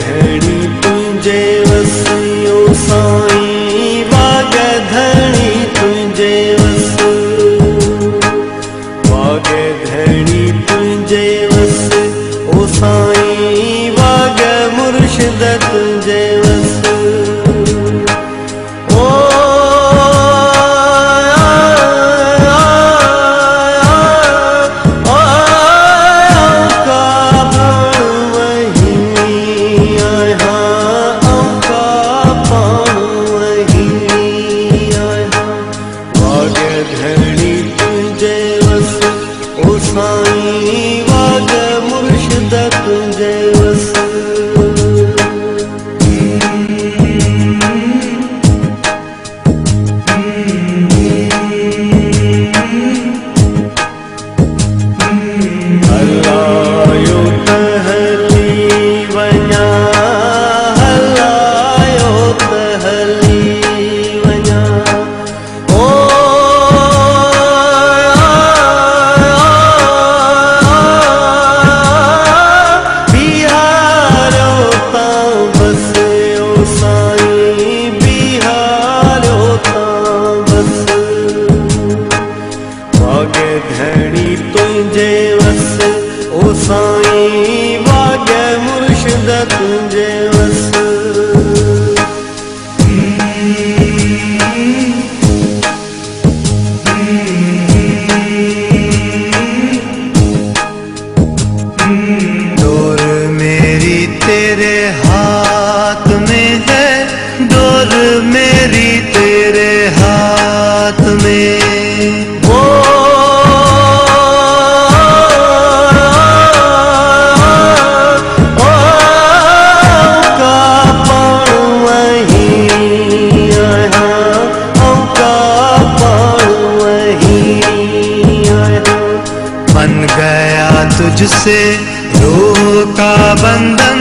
धणी तुझे वसियो साईं, वाग धणी तुझे वस, वाग धणी तुझे वस ओ साईं, वाग मुर्शिद तुझे वस। साईं वाग मुर्शिद तुझे वस। हलायो तहली वञा, हलायो तहली वञा, धणी तुझे वस ओ साईं, वाग मुर्शिद तुझे वस। डोर मेरी तेरे हाथ में है, डोर मेरी तेरे हाथ में, तुझसे रोका बंधन,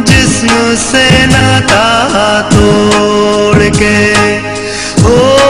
जिस्म से नाता तोड़ के, ओ